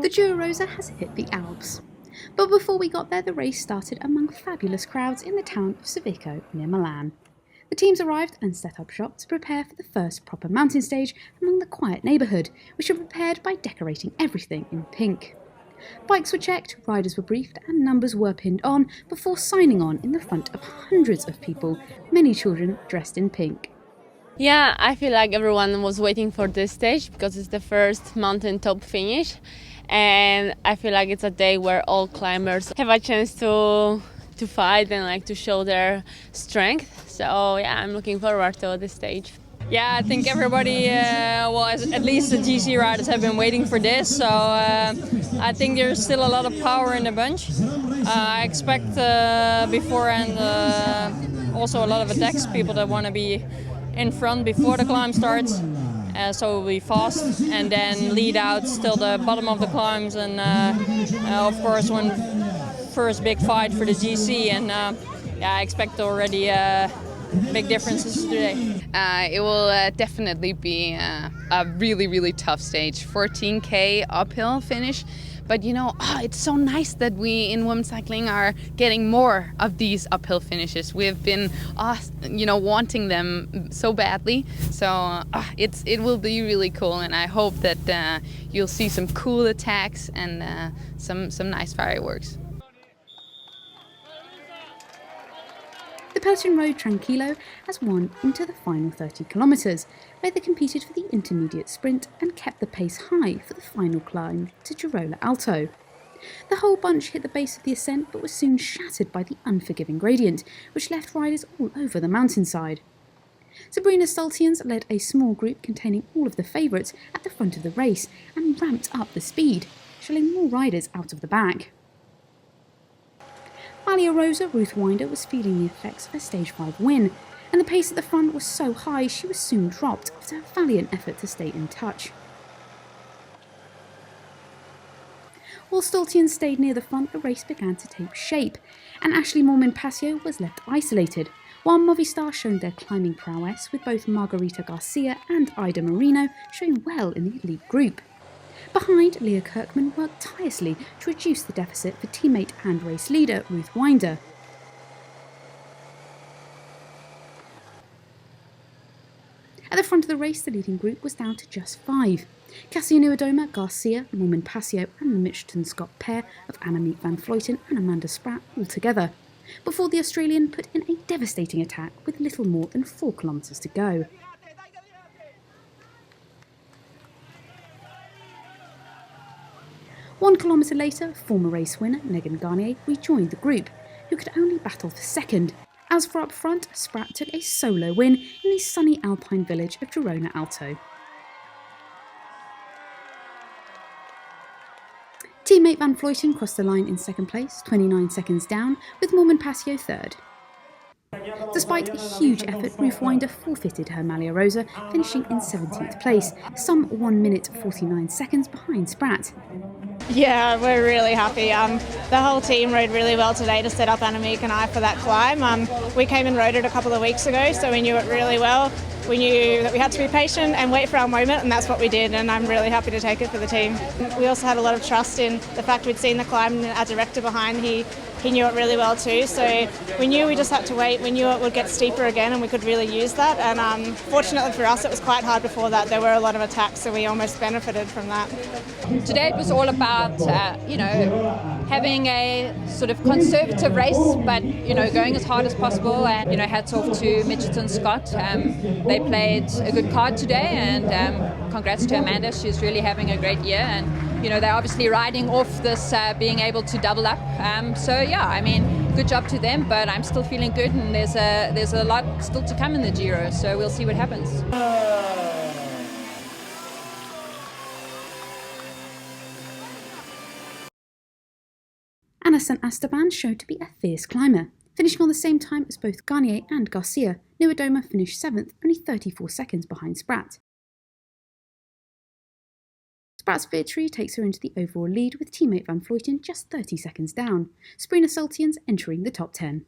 The Giro Rosa has hit the Alps. But before we got there, the race started among fabulous crowds in the town of Cervico near Milan. The teams arrived and set up shop to prepare for the first proper mountain stage among the quiet neighbourhood, which were prepared by decorating everything in pink. Bikes were checked, riders were briefed, and numbers were pinned on before signing on in the front of hundreds of people, many children dressed in pink. Yeah, I feel like everyone was waiting for this stage because it's the first mountain top finish, and I feel like it's a day where all climbers have a chance to fight and to show their strength. So yeah, I'm looking forward to this stage. Yeah, I think everybody, at least the GC riders have been waiting for this, so I think there's still a lot of power in the bunch. I expect beforehand also a lot of attacks, people that want to be in front before the climb starts, so we'll be fast and then lead out till the bottom of the climbs, and of course one first big fight for the GC, and I expect already big differences today. It will definitely be a really, really tough stage. 14K uphill finish. But it's so nice that we in women's cycling are getting more of these uphill finishes. We've been, wanting them so badly. So it will be really cool, and I hope that you'll see some cool attacks and some nice fireworks. The Peloton rode Tranquilo as one into the final 30 kilometres, where they competed for the intermediate sprint and kept the pace high for the final climb to Giro Alto. The whole bunch hit the base of the ascent but was soon shattered by the unforgiving gradient, which left riders all over the mountainside. Sabrina Stultians led a small group containing all of the favourites at the front of the race and ramped up the speed, shelling more riders out of the back. Giro Rosa Ruth Winder was feeling the effects of a Stage 5 win, and the pace at the front was so high she was soon dropped after a valiant effort to stay in touch. While Stultian stayed near the front, the race began to take shape, and Ashley Mormon-Pasio was left isolated, while Movistar showed their climbing prowess with both Margarita Garcia and Ida Marino showing well in the elite group. Behind, Leah Kirkman worked tirelessly to reduce the deficit for teammate and race leader Ruth Winder. At the front of the race, the leading group was down to just 5. Cassia Nieuwedoma, Garcia, Mormon-Pasio and the Mitchelton-Scott pair of Annemiek van Vleuten and Amanda Spratt all together, before the Australian put in a devastating attack with little more than 4 kilometres to go. One kilometre later, former race winner Megan Garnier rejoined the group, who could only battle for second. As for up front, Spratt took a solo win in the sunny alpine village of Giro Alto. Teammate Van Vleuten crossed the line in second place, 29 seconds down, with Mormon-Pasio third. Despite a huge effort, Ruth Winder forfeited her Giro Rosa, finishing in 17th place, some 1 minute 49 seconds behind Spratt. Yeah, we're really happy. The whole team rode really well today to set up Annemiek and I for that climb. We came and rode it a couple of weeks ago, so we knew it really well. We knew that we had to be patient and wait for our moment, and that's what we did, and I'm really happy to take it for the team. We also had a lot of trust in the fact we'd seen the climb, and our director behind, he knew it really well too, so we knew we just had to wait. We knew it would get steeper again and we could really use that, and fortunately for us it was quite hard before that. There were a lot of attacks, so we almost benefited from that. Today it was all about having a sort of conservative race, but going as hard as possible, and hats off to Mitchelton-Scott. They played a good card today, and congrats to Amanda. She's really having a great year, and they're obviously riding off this being able to double up. Good job to them, but I'm still feeling good, and there's a lot still to come in the Giro, so we'll see what happens. Ana St. Esteban showed to be a fierce climber, finishing on the same time as both Garnier and Garcia. Nieuwedoma finished 7th, only 34 seconds behind Spratt. Spratt's victory takes her into the overall lead, with teammate Van Vleuten just 30 seconds down. Sabrina Stultians entering the top 10.